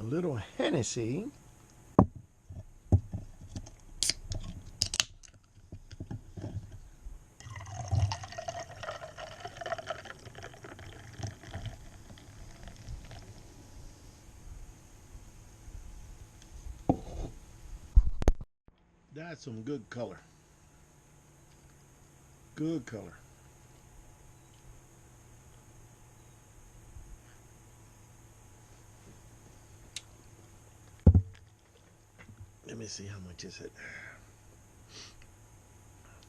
little Hennessy. That's some good color. Good color. Let me see how much is it.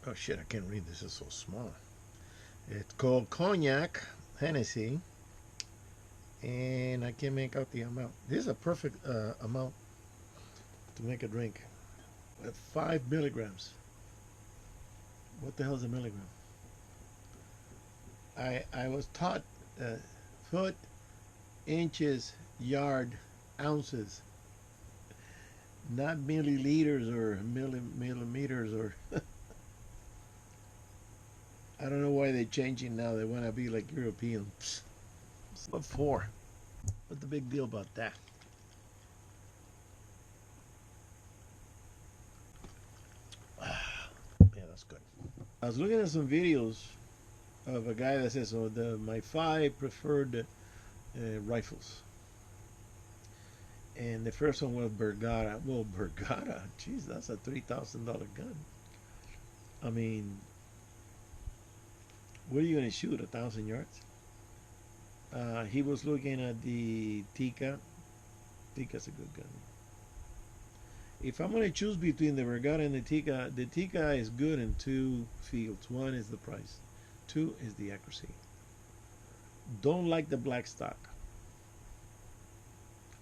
Oh shit, I can't read this. It's so small. It's called Cognac Hennessy, and I can't make out the amount. This is a perfect amount to make a drink. At 5 milligrams. What the hell is a milligram? I was taught foot, inches, yard, ounces, not milliliters or millimeters or. I don't know why they're changing now. They want to be like Europeans. What for? What's the big deal about that? Yeah, that's good. I was looking at some videos of a guy that says, "Oh, my 5 preferred rifles," and the first one was Bergara. Well, Bergara, jeez, that's a $3,000 gun. I mean, what are you going to shoot? 1,000 yards? He was looking at the Tikka. Tikka's a good gun. If I'm going to choose between the Bergara and the Tikka is good in two fields. One is the price. Two is the accuracy. Don't like the black stock.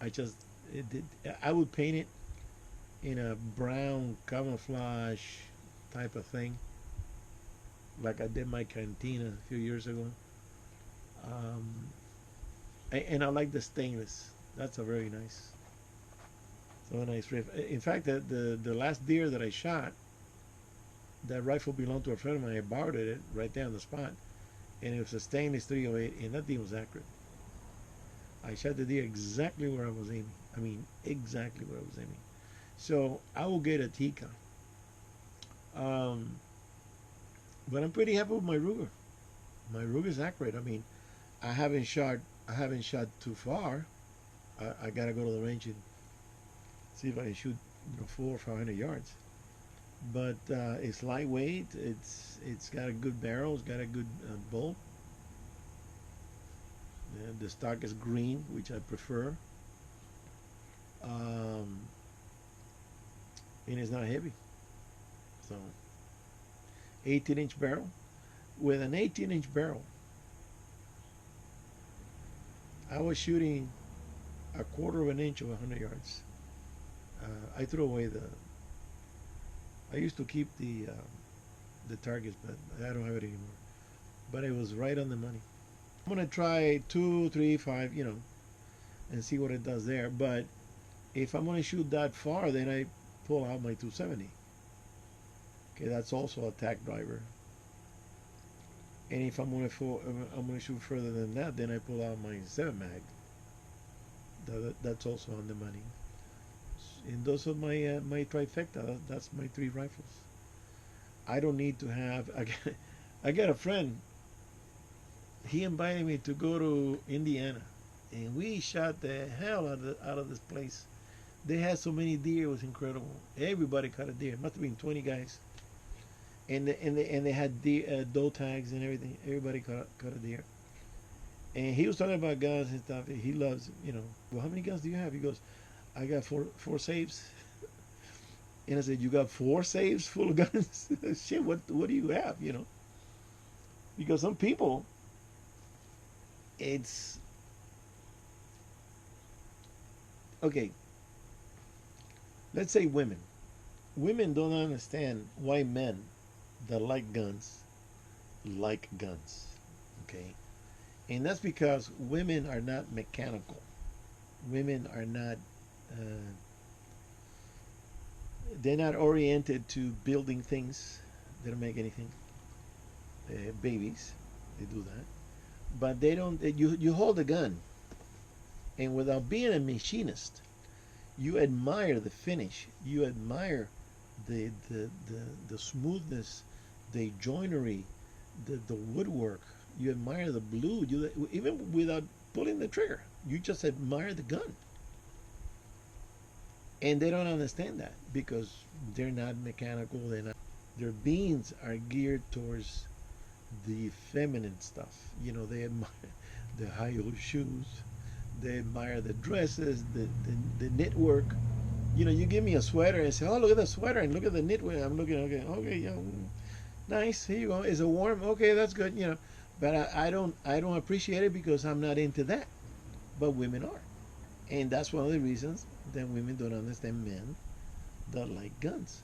I just I would paint it in a brown camouflage type of thing, like I did my Cantina a few years ago. Um, and I like the stainless. That's a very nice, so nice rifle. In fact, the last deer that I shot, that rifle belonged to a friend of mine. I borrowed it right there on the spot, and it was a stainless 308, and that thing was accurate. I shot the deer exactly where I was aiming. I mean, exactly where I was aiming. So I will get a Tikka. Um, but I'm pretty happy with my Ruger. My Ruger is accurate. I mean, I haven't shot. I haven't shot too far. I gotta go to the range and see if I can shoot 400 or 500 yards. But it's lightweight. It's got a good barrel. It's got a good bolt. The stock is green, which I prefer. Um, and it's not heavy. So 18-inch barrel. With an 18-inch barrel, I was shooting a quarter of an inch of 100 yards. I threw away the. I used to keep the targets, but I don't have it anymore. But it was right on the money. I'm gonna try 2, 3, 5, and see what it does there. But if I'm gonna shoot that far, then I pull out my 270. Okay, that's also a tack driver. And if I'm gonna shoot further than that, then I pull out my 7 mag. That's also on the money. And those are my trifecta. That's my 3 rifles. I don't need to have. I got a friend. He invited me to go to Indiana, and we shot the hell out of this place. They had so many deer; it was incredible. Everybody caught a deer. It must have been 20 guys, and they had deer, doe tags and everything. Everybody caught a deer. And he was talking about guns and stuff. He loves, Well, how many guns do you have? He goes, I got four safes. And I said, you got 4 safes full of guns? Shit, what do you have? Because some people, it's okay. Let's say women. Women don't understand why men that like guns like guns. Okay, and that's because women are not mechanical. Women are not. Uh, they're not oriented to building things. They don't make anything. Babies, they do that, but they don't. You hold a gun, and without being a machinist, you admire the finish. You admire the smoothness, the joinery, the woodwork. You admire the blue. You even without pulling the trigger, you just admire the gun. And they don't understand that because they're not mechanical. They're not. Their beings are geared towards the feminine stuff. You know, they admire the high heel shoes. They admire the dresses, the knit work. You know, you give me a sweater and say, "Oh, look at the sweater and look at the knitwear." I'm looking, okay, yeah, nice. Here you go. Is it warm? Okay, that's good. You know, but I don't appreciate it because I'm not into that. But women are, and that's one of the reasons that women don't understand men that like guns.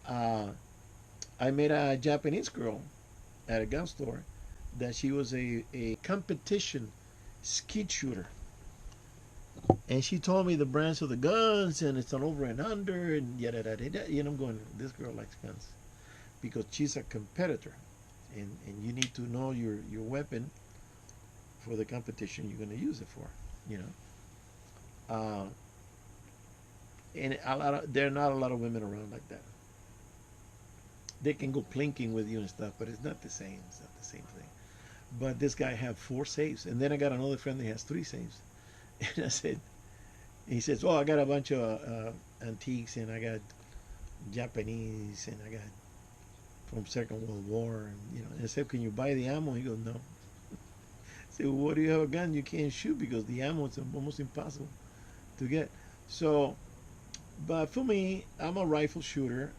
Uh, I met a Japanese girl at a gun store that she was a competition skeet shooter. And she told me the brands of the guns and it's an over and under and yada yada yada. You know, I'm going, this girl likes guns because she's a competitor, and you need to know your weapon for the competition you're going to use it for. You know, and there are not a lot of women around like that. They can go plinking with you and stuff, but it's not the same. It's not the same thing. But this guy had 4 safes, and then I got another friend that has 3 safes, and I said, he says, "Oh, I got a bunch of antiques, and I got Japanese, and I got from Second World War, and you know." And I said, "Can you buy the ammo?" He goes, "No." I said, "Well, what do you have a gun you can't shoot because the ammo is almost impossible to get?" So, but for me, I'm a rifle shooter.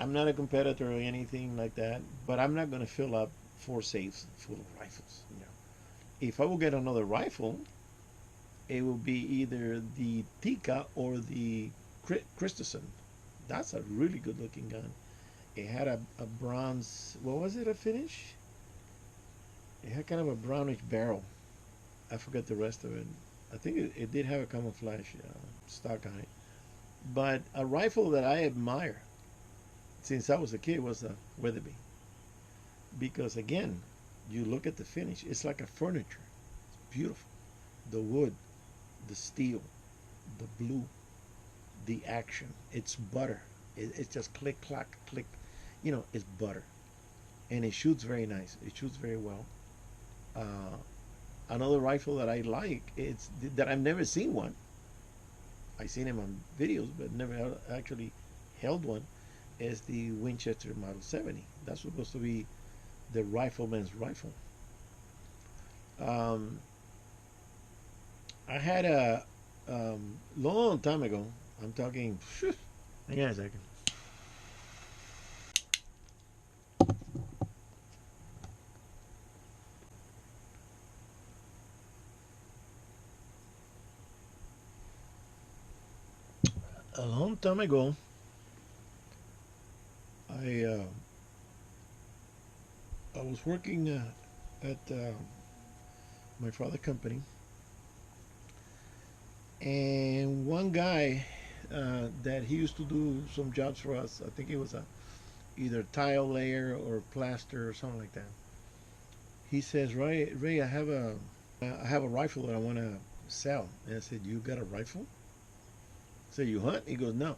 I'm not a competitor or anything like that, but I'm not going to fill up 4 safes full of rifles. You know, if I will get another rifle, it will be either the Tika or the Christensen. That's a really good looking gun. It had a bronze, what was it, a finish? It had kind of a brownish barrel. I forget the rest of it. I think it did have a camouflage stock on it. But a rifle that I admire since I was a kid was a Weatherby. Because again, you look at the finish, it's like a furniture. It's beautiful. The wood, the steel, the blue, the action. It's butter. It's just click, clack, click. You know, it's butter. And it shoots very nice. It shoots very well. Uh, Another rifle that I like, it's that I've never seen one. I've seen them on videos, but never actually held one, is the Winchester Model 70. That's supposed to be the rifleman's rifle. Um, I had a long time ago. I'm talking. Hang on a second. A long time ago, I uh, I was working at my father's company, and one guy that he used to do some jobs for us. I think it was a either tile layer or plaster or something like that. He says, Ray, I have a rifle that I want to sell. And I said, you got a rifle? I said, you hunt? He goes, no.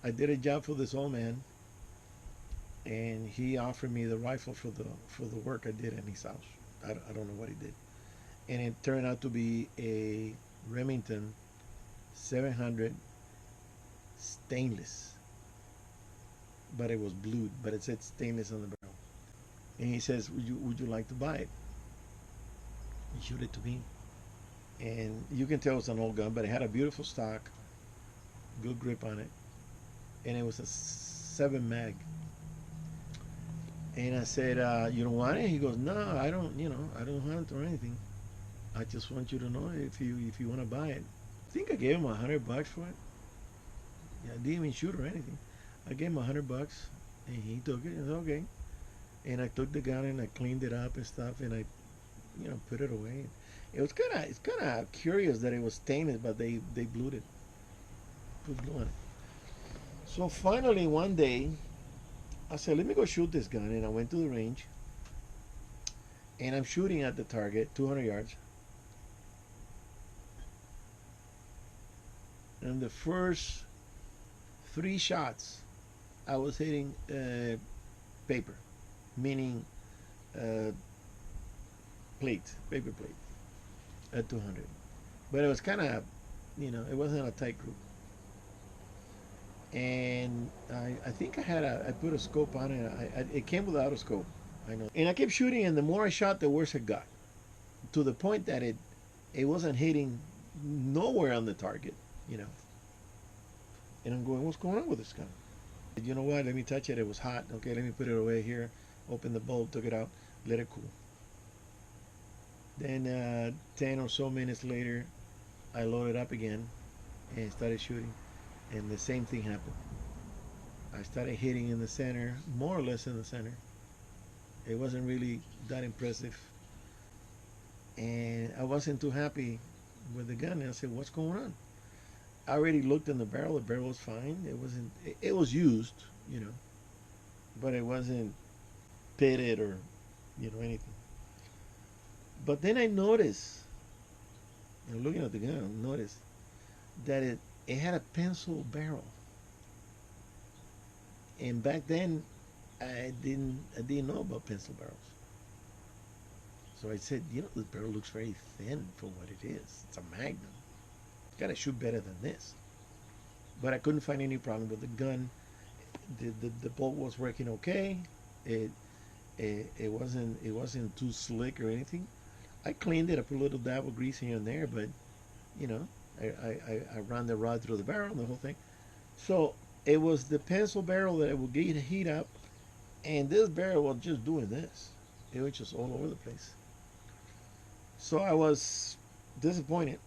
I did a job for this old man, and he offered me the rifle for the work I did in his house. I don't know what he did, and it turned out to be a Remington 700 stainless, but it was blued, but it said stainless on the barrel. And he says, would you like to buy it? He showed it to me, and you can tell it's an old gun, but it had a beautiful stock, good grip on it, and it was a 7 mag. And I said, you don't want it? He goes, no, I don't. You know, I don't hunt or anything. I just want you to know if you want to buy it. I think I gave him $100 for it. Yeah, I didn't even shoot or anything. I gave him $100, and he took it. And said, okay. And I took the gun and I cleaned it up and stuff, and I, put it away. It's kind of curious that it was stainless, but they blued it, put blue on it. So finally one day, I said, let me go shoot this gun, and I went to the range, and I'm shooting at the target, 200 yards, And the first three shots, I was hitting paper, meaning uh, paper plate at 200. But it was kind of, it wasn't a tight group. And I think I put a scope on it. It came without a scope. I know. And I kept shooting, and the more I shot, the worse it got. To the point that it wasn't hitting nowhere on the target, you know. And I'm going, what's going on with this gun? You know what? Let me touch it. It was hot. Okay, let me put it away here. Open the bulb, took it out, let it cool. Then 10 or so minutes later, I loaded up again and started shooting. And the same thing happened. I started hitting in the center, more or less in the center. It wasn't really that impressive. And I wasn't too happy with the gun. And I said, what's going on? I already looked in the barrel. The barrel was fine. It wasn't. It was used, but it wasn't pitted or, anything. But then I noticed, looking at the gun, I noticed that it had a pencil barrel. And back then, I didn't know about pencil barrels. So I said, this barrel looks very thin for what it is. It's a Magnum. It's got to shoot better than this. But I couldn't find any problem with the gun. The bolt was working okay. It wasn't too slick or anything. I cleaned it. I put a little dab of grease here and there, but I ran the rod through the barrel and the whole thing. So it was the pencil barrel that would get heat up, and this barrel was just doing this. It was just all over the place. So I was disappointed.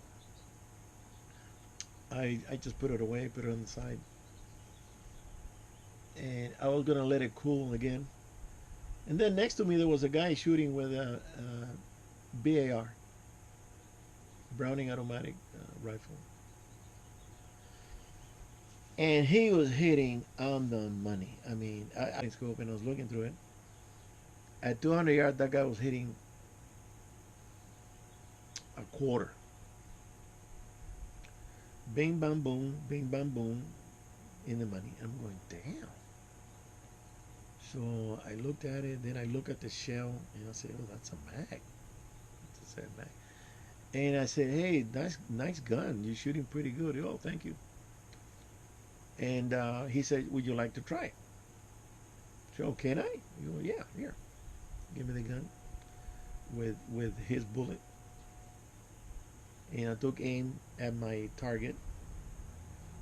I just put it away, put it on the side, and I was gonna let it cool again. And then next to me there was a guy shooting with a BAR, Browning automatic rifle, and he was hitting on the money. I mean, I scope and I was looking through it. At 200 yards, that guy was hitting a quarter. Bing, bam, boom, in the money. I'm going, damn. So I looked at it, then I looked at the shell, and I said, oh, that's a mag. That's a mag. And I said, hey, nice gun. You're shooting pretty good. Oh, thank you. And he said, would you like to try it? So, can I? You go, yeah, here. Give me the gun with his bullet. And I took aim at my target.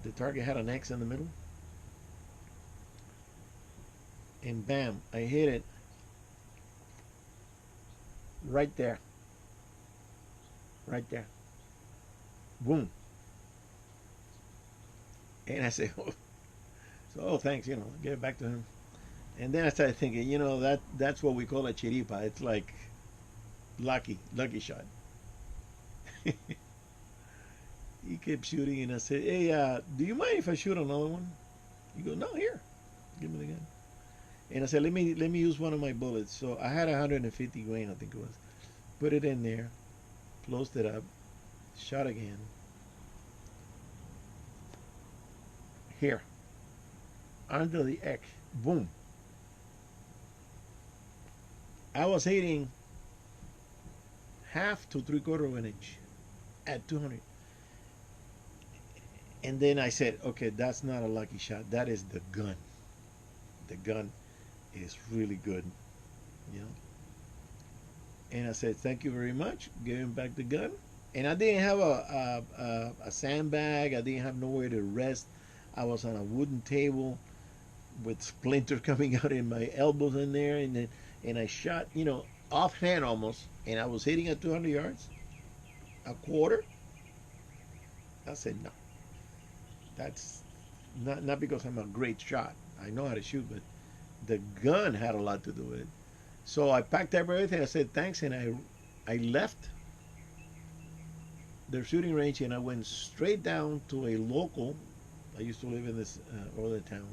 The target had an X in the middle. And bam, I hit it right there. Right there. Boom. And I said, oh, thanks, give it back to him. And then I started thinking, that's what we call a chiripa. It's like lucky shot. He kept shooting, and I said, hey, do you mind if I shoot another one? He goes, no, here, give me the gun. And I said, let me use one of my bullets. So I had 150 grain, I think it was. Put it in there, closed it up, shot again. Here, under the X, boom. I was hitting half to 3/4 of an inch at 200. And then I said, okay, that's not a lucky shot. That is the gun. The gun is really good, And I said, thank you very much. Gave him back the gun. And I didn't have a sandbag. I didn't have nowhere to rest. I was on a wooden table with splinters coming out in my elbows in there. And I shot, offhand almost. And I was hitting at 200 yards. A quarter. I said, no. That's not because I'm a great shot. I know how to shoot, but the gun had a lot to do with it. So I packed up everything. I said thanks, and I left the shooting range, and I went straight down to a local. I used to live in this other town.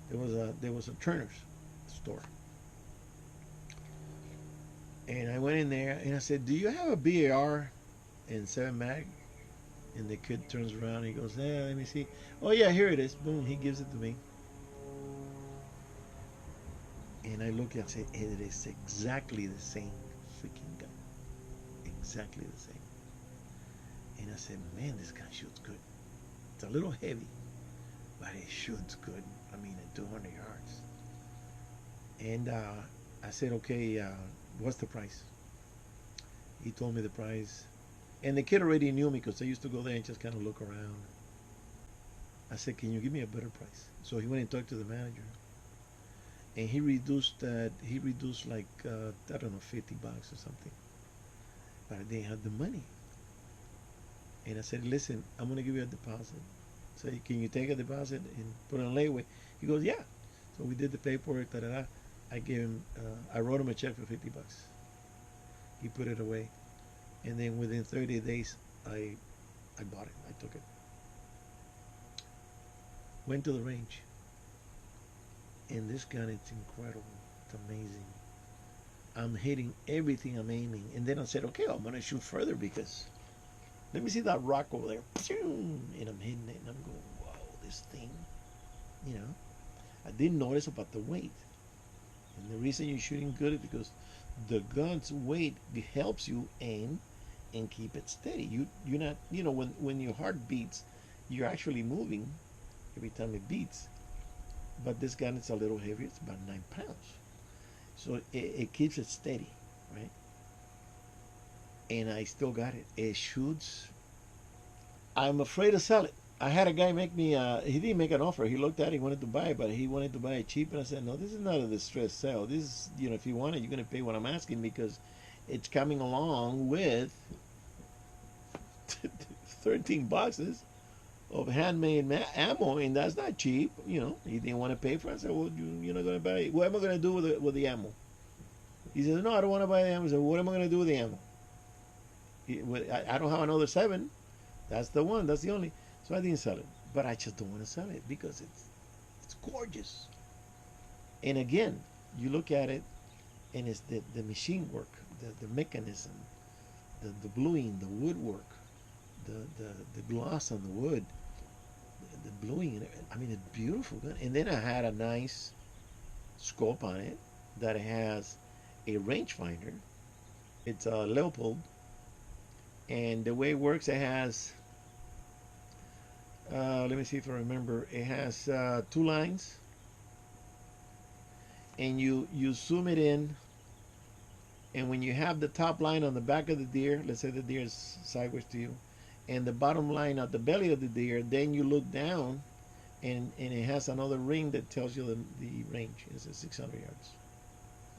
There was a Turner's store, and I went in there and I said, "Do you have a BAR and 7 mag?" And the kid turns around. He goes, "Yeah, let me see. Oh yeah, here it is." Boom. He gives it to me. And I look and say, "It is exactly the same freaking gun. Exactly the same." And I said, "Man, this gun shoots good. It's a little heavy, but it shoots good. I mean, at 200 yards." And I said, "Okay, what's the price?" He told me the price. And the kid already knew me because I used to go there and just kind of look around. I said, "Can you give me a better price?" So he went and talked to the manager, and he reduced that. He reduced like I don't know, $50 or something. But I didn't have the money, and I said, "Listen, I'm gonna give you a deposit. So can you take a deposit and put it on layaway?" He goes, "Yeah." So we did the paperwork. Da da da. I gave him. I wrote him a check for $50. He put it away, and then within 30 days, I bought it. I took it. Went to the range, and this gun, it's incredible. It's amazing. I'm hitting everything I'm aiming. And then I said, "Okay, I'm going to shoot further because let me see that rock over there." And I'm hitting it and I'm going, "Whoa, this thing, you know." I didn't notice about the weight. And the reason you're shooting good is because the gun's weight helps you aim and keep it steady. You're not, when your heart beats, you're actually moving every time it beats. But this gun is a little heavier. It's about 9 pounds. So it keeps it steady, right? And I still got it. It shoots. I'm afraid to sell it. I had a guy make me. He didn't make an offer. He looked at it. He wanted to buy it, but he wanted to buy it cheap. And I said, "No, this is not a distressed sale. This is, if you want it, you're going to pay what I'm asking because it's coming along with 13 boxes of handmade ammo, and that's not cheap. He didn't want to pay for it. I said, "Well, you're not going to buy it. What am I going to do with the ammo?" He said, "No, I don't want to buy the ammo." I said, "What am I going to do with the ammo? I don't have another 7. That's the one. That's the only." So I didn't sell it, but I just don't want to sell it because it's gorgeous. And again, you look at it, and it's the machine work, the mechanism, the bluing, the woodwork, the gloss on the wood, the bluing. I mean, it's beautiful. And then I had a nice scope on it that has a rangefinder. It's a Leopold, and the way it works, it has. Let me see if I remember. It has 2 lines, and you zoom it in, and when you have the top line on the back of the deer, let's say the deer is sideways to you, and the bottom line at the belly of the deer, then you look down, and it has another ring that tells you the range. It's at 600 yards,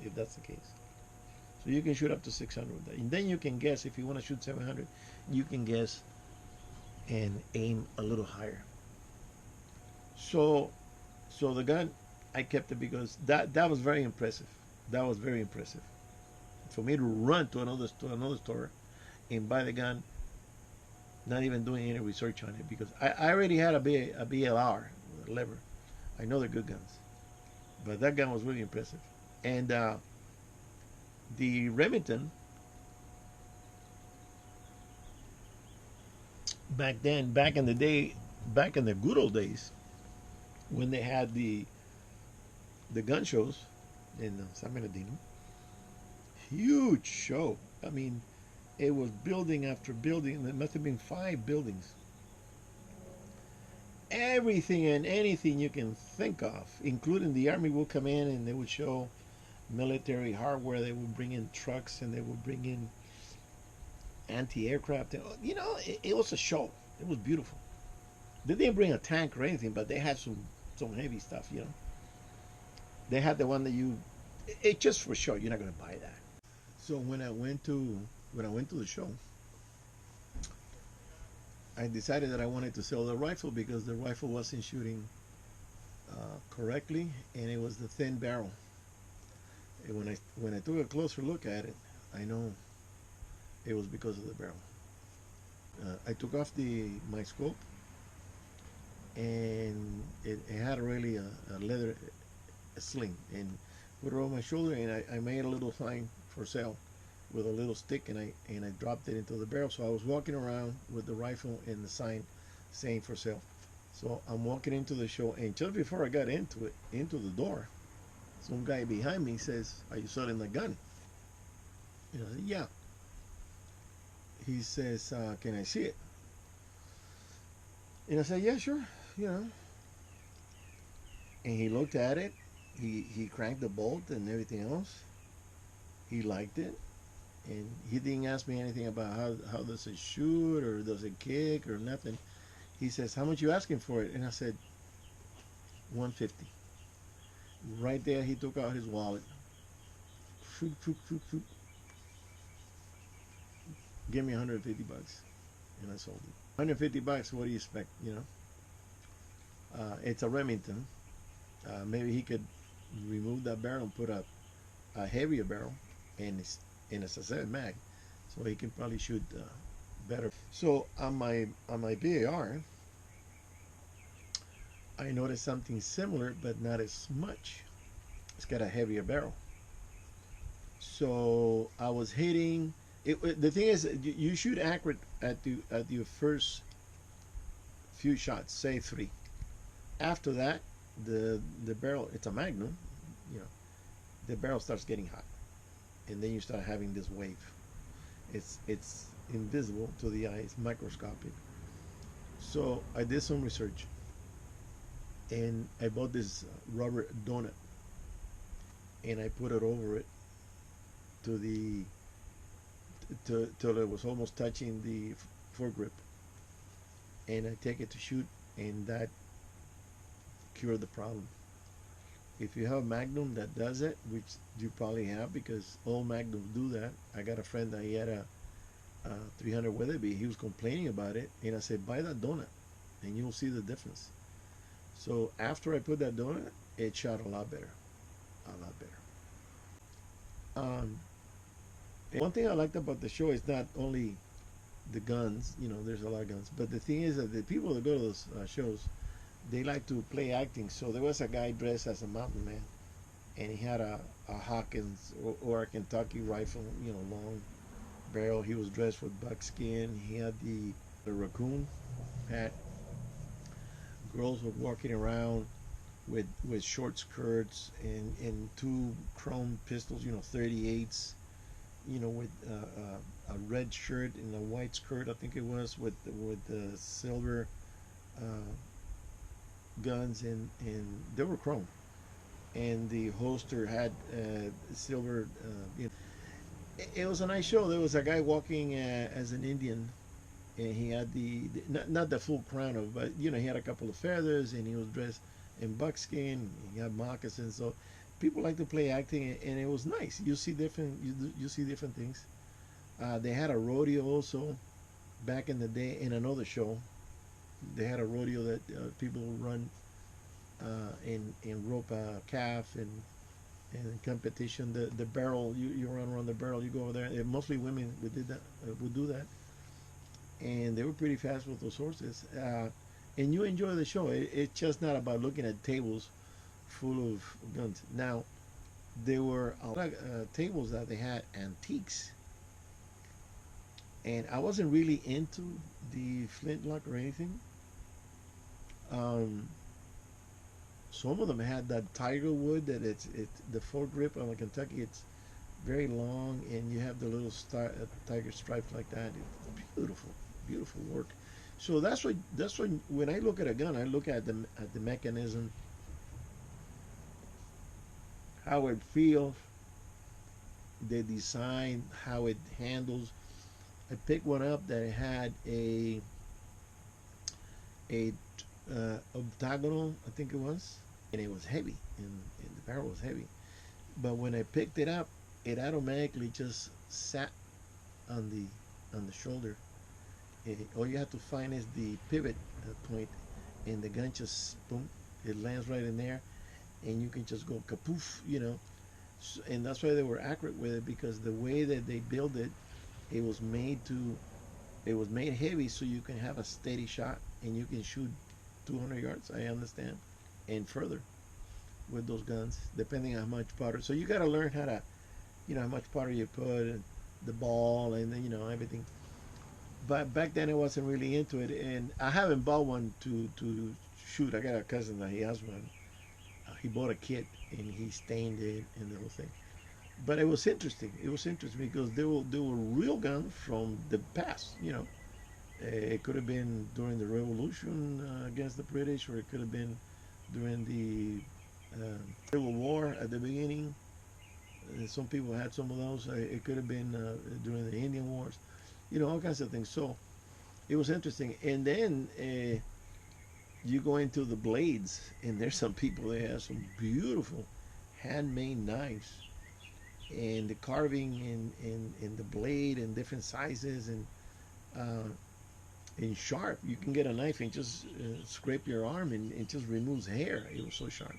if that's the case. So you can shoot up to 600 with that, and then you can guess if you want to shoot 700, you can guess and aim a little higher. So, so the gun, I kept it because that was very impressive. That was very impressive for me to run to another store and buy the gun, not even doing any research on it because I already had a BLR lever. I know they're good guns, but that gun was really impressive. And the Remington back then, back in the day, back in the good old days, when they had the gun shows in San Bernardino, huge show. I mean, it was building after building. There must have been 5 buildings. Everything and anything you can think of, including the army, will come in and they would show military hardware. They would bring in trucks and they would bring in anti-aircraft. It was a show. It was beautiful. They didn't bring a tank or anything, but they had some heavy stuff. They had the one that it just for show. You're not going to buy that. So when I went to the show, I decided that I wanted to sell the rifle because the rifle wasn't shooting correctly, and it was the thin barrel. And when I took a closer look at it, I know it was because of the barrel. I took off the my scope, and it had really a leather sling, and put it on my shoulder, and I made a little sign for sale with a little stick, and I dropped it into the barrel. So I was walking around with the rifle and the sign saying for sale. So I'm walking into the show, and just before I got into it, into the door, some guy behind me says, "Are you selling the gun?" And I said, "Yeah." He says, "Can I see it?" And I said, "Yeah, sure." You know. And he looked at it. He cranked the bolt and everything else. He liked it, and he didn't ask me anything about how does it shoot or does it kick or nothing. He says, "How much you asking for it?" And I said, 150. Right there, he took out his wallet. Shoot, shoot, shoot, shoot. Give me 150 bucks, and I sold it. 150 bucks. What do you expect? It's a Remington. Maybe he could remove that barrel and put a heavier barrel, and it's a 7 mag, so he can probably shoot better. So on my BAR, I noticed something similar, but not as much. It's got a heavier barrel. So I was hitting. The thing is, you shoot accurate at your first few shots, say 3. After that, the barrel, it's a Magnum, you know, the barrel starts getting hot, and then you start having this wave. It's invisible to the eye. It's microscopic. So I did some research, and I bought this rubber donut, and I put it over it to the till it was almost touching the foregrip, and I take it to shoot, and that cured the problem. If you have a Magnum that does it, which you probably have because all Magnums do that. I got a friend that he had a 300 Weatherby. He was complaining about it, and I said, buy that donut, and you'll see the difference. So after I put that donut, it shot a lot better, a lot better. One thing I liked about the show is not only the guns. There's a lot of guns, but the thing is that the people that go to those shows, they like to play acting. So there was a guy dressed as a mountain man, and he had a Hawkins or a Kentucky rifle, long barrel. He was dressed with buckskin. He had the raccoon hat. Girls were walking around with short skirts and two chrome pistols, 38s, with a red shirt and a white skirt, I think it was, with the silver uh, guns, and they were chrome, and the holster had silver. It was a nice show. There was a guy walking as an Indian, and he had not the full crown of, but he had a couple of feathers, and he was dressed in buckskin. He had moccasins. So people like to play acting, and it was nice. You see different things. They had a rodeo also back in the day in another show. They had a rodeo that people run and rope a calf and competition. The barrel, you run around the barrel. You go over there. And mostly women would do that, and they were pretty fast with those horses. And you enjoy the show. It's just not about looking at tables full of guns. Now, there were a lot of tables that they had antiques, and I wasn't really into the flintlock or anything. Um, some of them had that tiger wood that it's the foregrip on the Kentucky. It's very long, and you have the little tiger stripes like that. It's beautiful, beautiful work. So that's what when I look at a gun, I look at the mechanism, how it feels, the design, how it handles. I picked one up that had a octagonal, I think it was, and it was heavy, and the barrel was heavy. But when I picked it up, it automatically just sat on the shoulder. All you have to find is the pivot point, and the gun just boom, it lands right in there, and you can just go kapoof. And that's why they were accurate with it, because the way that they build it, it was made to, it was made heavy so you can have a steady shot, and you can shoot 200 yards. I understand, and further with those guns, depending on how much powder. So you got to learn how to, how much powder you put, and the ball and then, everything. But back then I wasn't really into it, and I haven't bought one to shoot. I got a cousin that he has one. He bought a kit and he stained it and the whole thing. But it was interesting. It was interesting because they were real guns from the past. It could have been during the Revolution against the British, or it could have been during the Civil War at the beginning. Some people had some of those. It could have been during the Indian Wars. All kinds of things. So it was interesting. And then you go into the blades, and there's some people that have some beautiful handmade knives, and the carving in the blade and different sizes uh, and sharp. You can get a knife and just scrape your arm, and it just removes hair. It was so sharp.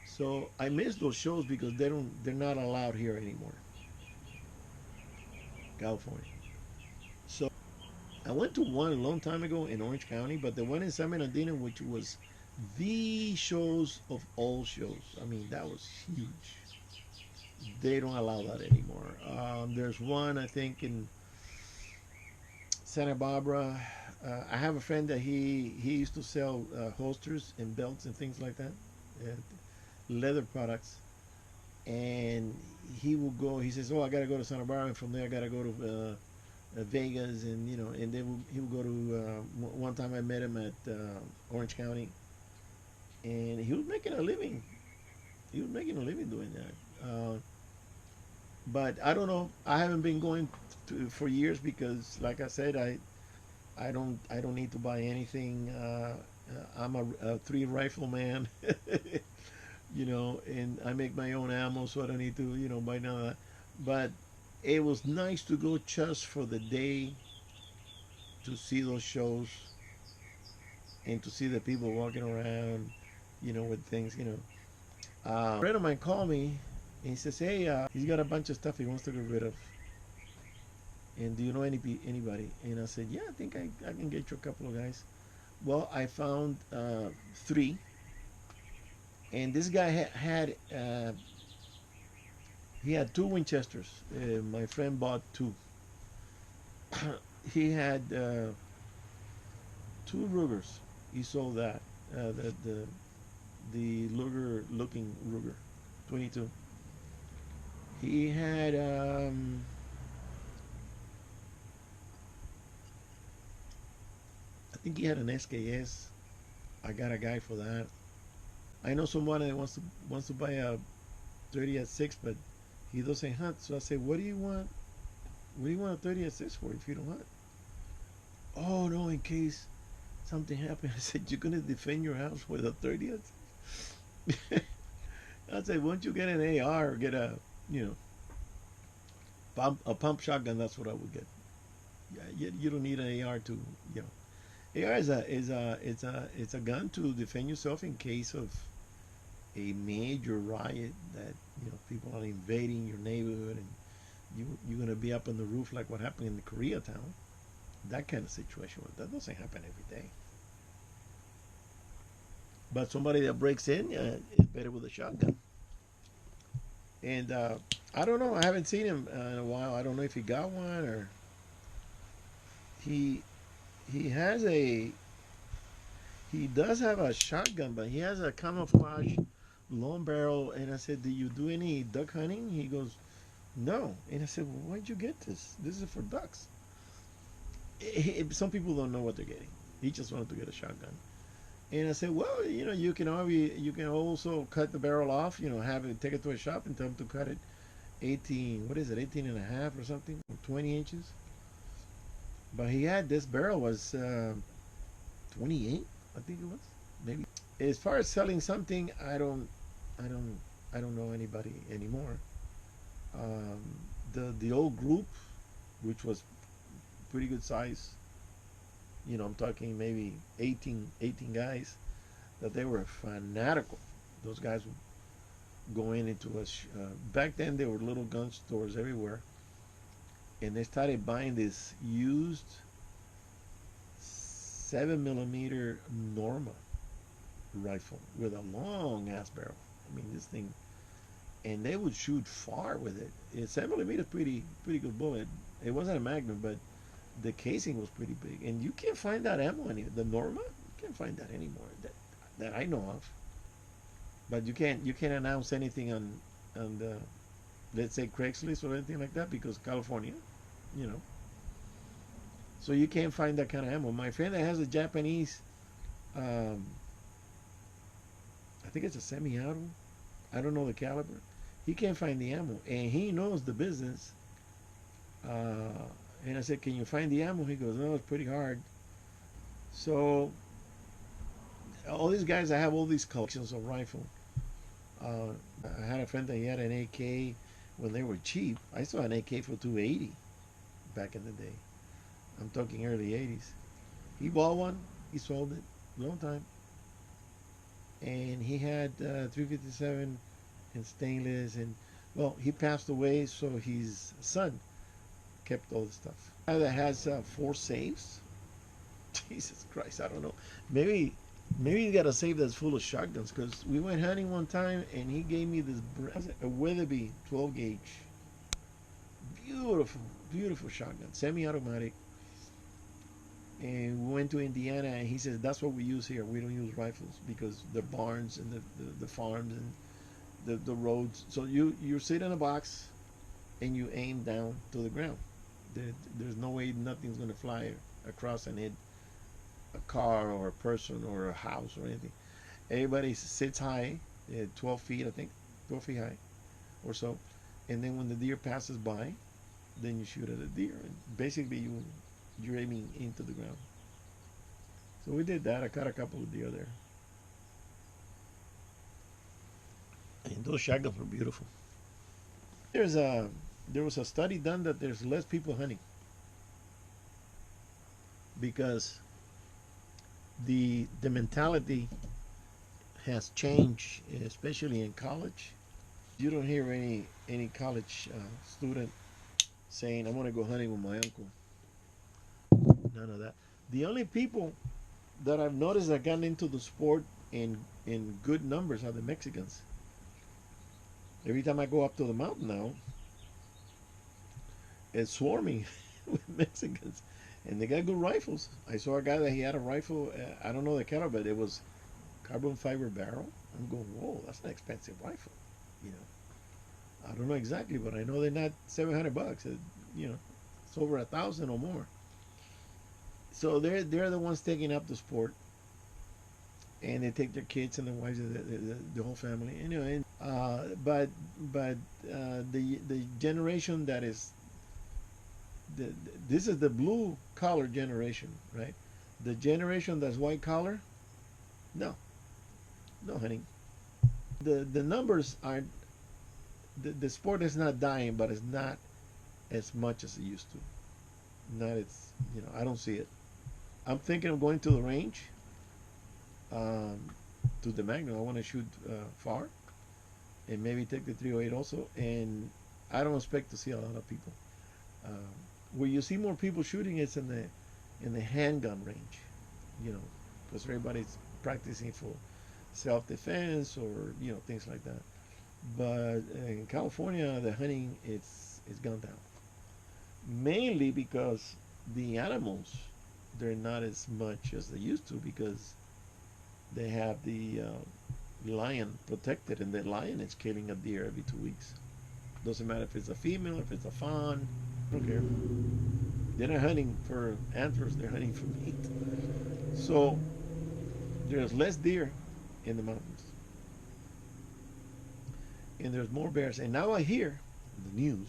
So I miss those shows because they're not allowed here anymore, California. So I went to one a long time ago in Orange County, but the one in San Bernardino, which was the shows of all shows. I mean, that was huge. They don't allow that anymore. There's one I think in Santa Barbara. I have a friend that he used to sell holsters and belts and things like that, uh, leather products. And he will go. He says, "Oh, I gotta go to Santa Barbara, and from there I gotta go to Vegas," and and then he will go to. One time I met him at Orange County, and he was making a living. He was making a living doing that. But I don't know. I haven't been going for years because, like I said, I don't need to buy anything. I'm a three rifle man, and I make my own ammo, so I don't need to buy none of that. But it was nice to go just for the day to see those shows and to see the people walking around, with things. A friend of mine called me and he says, "Hey, he's got a bunch of stuff he wants to get rid of. And do you know anybody?" And I said, "Yeah, I think I can get you a couple of guys." Well, I found three, and this guy he had two Winchesters. My friend bought two. He had two Rugers. He sold that. The Luger looking Ruger, 22. He had I think he had an SKS. I got a guy for that. I know someone that wants to buy a 30 at 6, but he doesn't hunt. So I said, "What do you want? What do you want a 30 at 6 for if you don't hunt?" "Oh no, in case something happened." I said, "You're gonna defend your house with a 30 at 6?" I said, "Won't you get an AR or get you know pump shotgun?" That's what I would get. Yeah, you don't need an AR to you know. AR it's a gun to defend yourself in case of a major riot that people are invading your neighborhood, and you're gonna be up on the roof like what happened in the Koreatown. That kind of situation. That doesn't happen every day. But somebody that breaks in is better with a shotgun. And I don't know. I haven't seen him in a while. I don't know if he got one or he he has a he does have a shotgun, but he has a camouflage long barrel. And I said, "Do you do any duck hunting?" He goes, "No." And I said, "Well, why'd you get this? This is for ducks." Some people don't know what they're getting. He just wanted to get a shotgun. And I said, "Well, you can also cut the barrel off. Have it take it to a shop and tell them to cut it 18. What is it? 18 and a half or something, 20 inches." But he had this barrel was 28, I think it was, maybe. As far as selling something, I don't, I don't know anybody anymore. Um, the old group, which was pretty good size. I'm talking maybe 18 guys, that they were fanatical. Those guys would go into back then there were little gun stores everywhere, and they started buying this used 7 millimeter Norma rifle with a long ass barrel. I mean, this thing and they would shoot far with it. 7mm pretty good bullet. It wasn't a Magnum, but the casing was pretty big, and you can't find that ammo anymore. The Norma, you can't find that anymore that I know of. But you can't announce anything on the, let's say, Craigslist or anything like that, because California, you know. So you can't find that kind of ammo. My friend that has a Japanese, um, I think it's a semi-auto. I don't know the caliber. He can't find the ammo, and he knows the business. Uh, and I said, "Can you find the ammo?" He goes, "No, it's pretty hard." So all these guys, I have all these collections of rifle. Uh, I had a friend that he had an AK when they were cheap. I saw an AK for 280 back in the day. I'm talking early 80s. He bought one. He sold it long time, and he had 357 and stainless. And well, he passed away, so his son kept all the stuff. Guy that has 4 safes. Jesus Christ, I don't know. Maybe he's got a safe that's full of shotguns, because we went hunting one time and he gave me this a Weatherby 12 gauge, beautiful, beautiful shotgun, semi-automatic. And we went to Indiana, and he says that's what we use here. We don't use rifles because the barns and the farms and the roads. So you sit in a box and you aim down to the ground. There's no way nothing's gonna fly across and hit a car or a person or a house or anything. Everybody sits high, 12 feet, I think, 12 feet high or so. And then when the deer passes by, then you shoot at a deer. And basically, you're aiming into the ground. So we did that. I caught a couple of deer there. And those shotguns were beautiful. There's a there was a study done that there's less people hunting because the mentality has changed, especially in college. You don't hear any college student saying, "I'm going to go hunting with my uncle." None of that. The only people that I've noticed that got into the sport in good numbers are the Mexicans. Every time I go up to the mountain now, it's swarming with Mexicans, and they got good rifles. I saw a guy that he had a rifle. I don't know the caliber, but it was carbon fiber barrel. I'm going, whoa, that's an expensive rifle. You know, I don't know exactly, but I know they're not $700. You know, it's over 1,000 or more. So they're the ones taking up the sport, and they take their kids and their wives, the whole family. You know, and the generation that is the this is the blue collar generation, right? The generation that's white collar, no, no hunting. The numbers aren't. The sport is not dying, but it's not as much as it used to. Not it's I don't see it. I'm thinking of going to the range, um, to the Magnum. I want to shoot far, and maybe take the 308 also. And I don't expect to see a lot of people. Um, where you see more people shooting is in the handgun range, because everybody's practicing for self-defense or things like that. But in California, the hunting it's gone down mainly because the animals, they're not as much as they used to, because they have the lion protected, and the lion is killing a deer every 2 weeks. Doesn't matter if it's a female, if it's a fawn, I don't care. They're not hunting for antlers, they're hunting for meat. So there's less deer in the mountains, and there's more bears. And now I hear in the news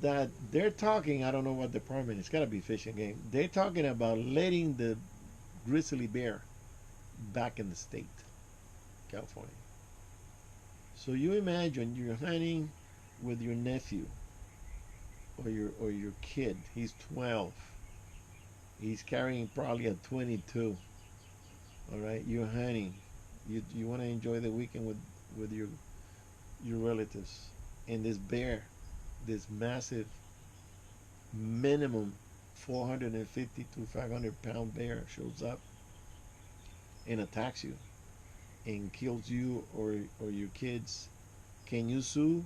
that they're talking, I don't know what department, it's got to be Fish and Game. They're talking about letting the grizzly bear back in the state, California. So you imagine you're hunting with your nephew or your kid. He's 12. He's carrying probably a 22. All right, you're hunting. You want to enjoy the weekend with your relatives, and this bear, this massive, minimum 450 to 500 pound bear shows up and attacks you and kills you or your kids, can you sue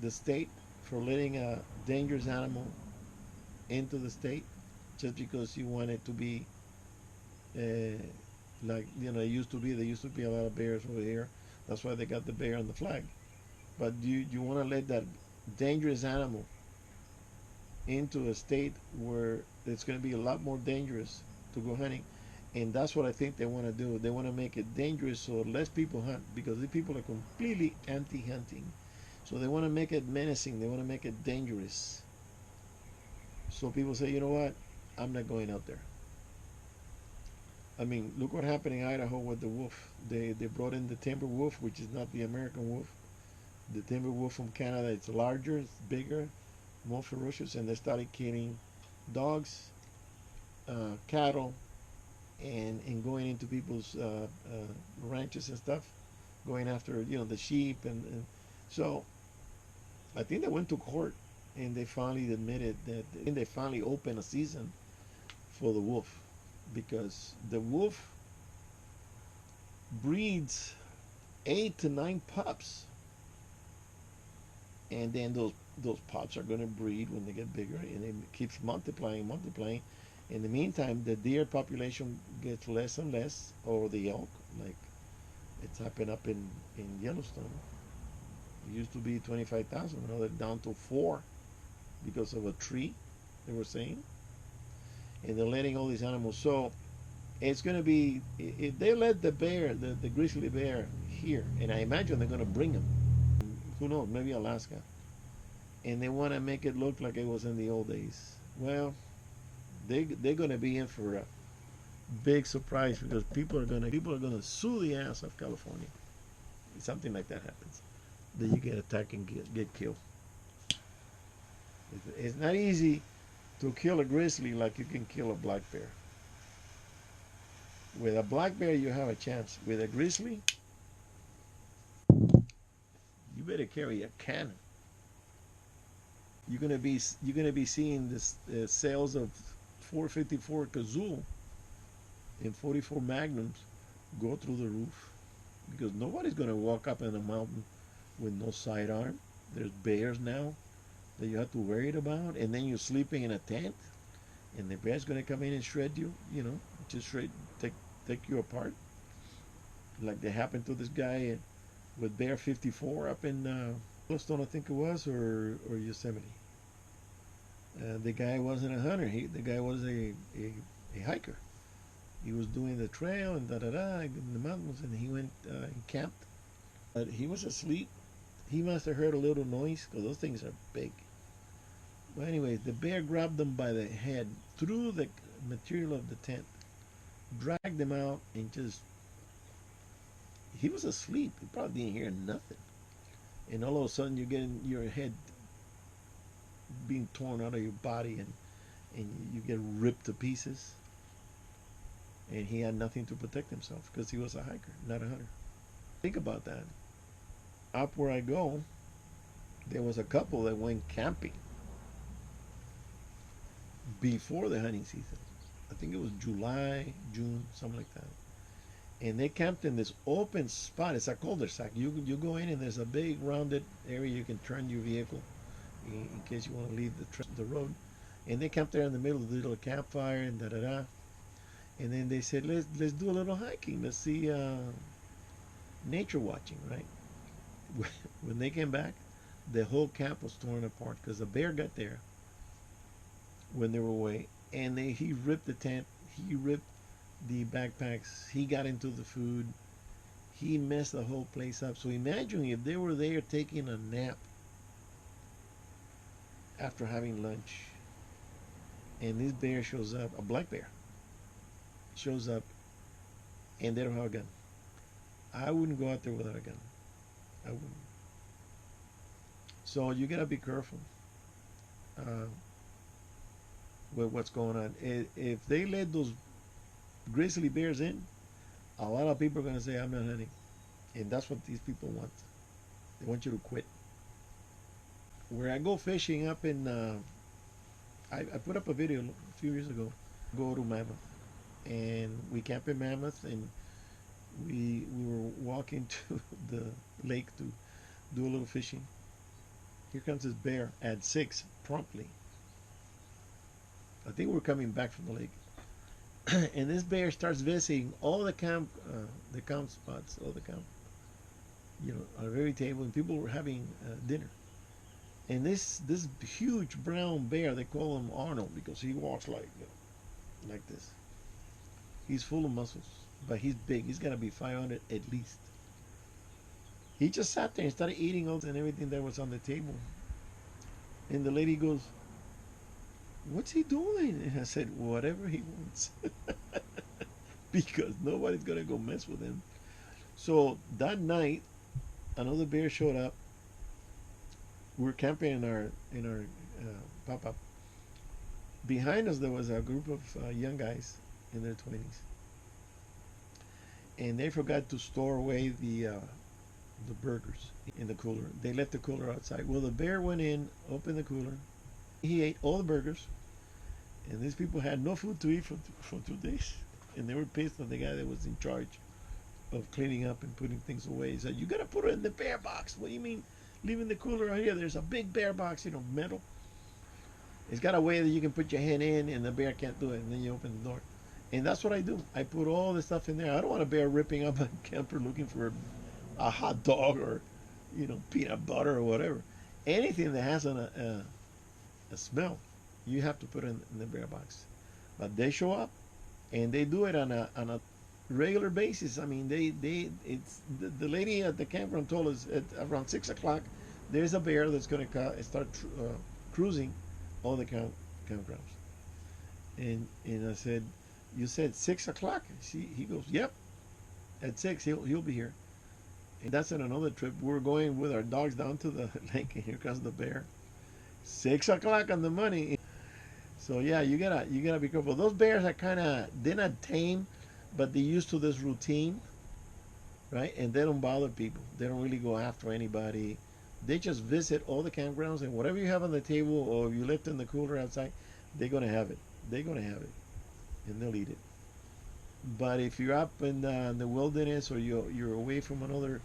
the state for letting a dangerous animal into the state just because you want it to be uh, like it used to be? There used to be a lot of bears over here. That's why they got the bear on the flag. But do you want to let that dangerous animal into a state where it's going to be a lot more dangerous to go hunting? And that's what I think they want to do. They want to make it dangerous so less people hunt, because the people are completely anti-hunting. So they want to make it menacing. They want to make it dangerous. So people say, you know what? I'm not going out there. I mean, look what happened in Idaho with the wolf. They brought in the timber wolf, which is not the American wolf. The timber wolf from Canada, it's larger, it's bigger, more ferocious, and they started killing dogs, cattle, and going into people's ranches and stuff, going after the sheep, and so I think they went to court and they finally admitted that, and they finally opened a season for the wolf, because the wolf breeds 8 to 9 pups, and then those pups are going to breed when they get bigger, and it keeps multiplying. In the meantime, the deer population gets less and less, or the elk, like it's happened up in Yellowstone. It used to be 25,000, now they're down to 4 because of a tree, they were saying, and they're letting all these animals. So it's going to be, if they let the bear, the grizzly bear here, and I imagine they're going to bring him, who knows, maybe Alaska, and they want to make it look like it was in the old days. Well, they're going to be in for a big surprise, because people are going to sue the ass of California if something like that happens. Then you get attacked and get killed. It's not easy to kill a grizzly like you can kill a black bear. With a black bear, you have a chance. With a grizzly, you better carry a cannon. You're gonna be seeing this sales of 454 Kazoo and 44 Magnums go through the roof, because nobody's gonna walk up in a mountain with no sidearm. There's bears now that you have to worry about, and then you're sleeping in a tent, and the bear's gonna come in and shred you. Just take you apart, like they happened to this guy with Bear 54 up in Yellowstone, I think it was, or Yosemite. The guy wasn't a hunter. The guy was a hiker. He was doing the trail and da da da in the mountains, and he went and camped. But he was asleep. He must have heard a little noise, because those things are big. But anyways, the bear grabbed him by the head, through the material of the tent, dragged him out, and just, he was asleep. He probably didn't hear nothing. And all of a sudden, you're getting your head being torn out of your body, and you get ripped to pieces. And he had nothing to protect himself, because he was a hiker, not a hunter. Think about that. Up where I go, there was a couple that went camping before the hunting season. I think it was July, June, something like that. And they camped in this open spot. It's a cul-de-sac. You go in, and there's a big rounded area you can turn your vehicle in case you want to leave the road. And they camped there in the middle of the little campfire and da da da. And then they said, let's do a little hiking. Let's see nature watching, right? When they came back, the whole camp was torn apart, because the bear got there when they were away, and he ripped the tent, he ripped the backpacks, he got into the food, he messed the whole place up. So imagine if they were there taking a nap after having lunch, and this bear shows up, a black bear shows up, and they don't have a gun. I wouldn't go out there without a gun. I wouldn't. So you gotta be careful with what's going on. If they let those grizzly bears in, a lot of people are gonna say, I'm not hunting, and that's what these people want. They want you to quit. Where I go fishing up in, I put up a video a few years ago. Go to Mammoth, and we camp in Mammoth, and we were walking to the lake to do a little fishing. Here comes this bear at 6 promptly. I think we're coming back from the lake. And this bear starts visiting all the camp spots, all the camp, on the very table, and people were having dinner. And this huge brown bear, they call him Arnold because he walks like this. He's full of muscles, but he's big. He's got to be 500 at least. He just sat there and started eating all and everything that was on the table. And the lady goes, "What's he doing?" And I said, "Whatever he wants." Because nobody's gonna go mess with him. So that night, another bear showed up. We were camping in our pop up. Behind us, there was a group of young guys in their 20s, and they forgot to store away the burgers in the cooler. They left the cooler outside. Well, the bear went in, opened the cooler. He ate all the burgers, and these people had no food to eat for 2 days, and they were pissed on the guy that was in charge of cleaning up and putting things away. He said, "You gotta put it in the bear box." "What do you mean, leaving the cooler right here? There's a big bear box, metal. It's got a way that you can put your hand in, and the bear can't do it. And then you open the door." And that's what I do. I put all the stuff in there. I don't want a bear ripping up a camper looking for a hot dog or, peanut butter or whatever. Anything that has a smell, you have to put in the bear box. But they show up, and they do it on a regular basis. I mean, it's the lady at the campground told us at around 6 o'clock, there's a bear that's going to start cruising all the campgrounds. And I said, "You said 6 o'clock?" He goes, "Yep, at 6 he'll be here." And that's in another trip. We're going with our dogs down to the lake, and here comes the bear. 6 o'clock on the money. So yeah, you gotta be careful. Those bears are they're not tame, but they're used to this routine, right? And they don't bother people. They don't really go after anybody. They just visit all the campgrounds, and whatever you have on the table or you left in the cooler outside, they're gonna have it. They're gonna have it, and they'll eat it. But if you're up in the wilderness or you're away from another,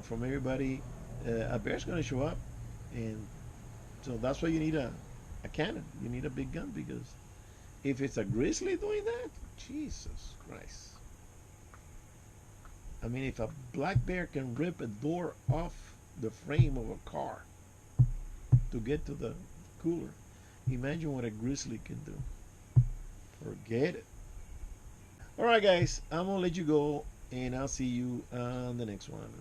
from everybody, a bear's gonna show up, and so that's why you need a cannon. You need a big gun because if it's a grizzly doing that, Jesus Christ. I mean, if a black bear can rip a door off the frame of a car to get to the cooler, imagine what a grizzly can do. Forget it. All right, guys, I'm gonna let you go, and I'll see you on the next one.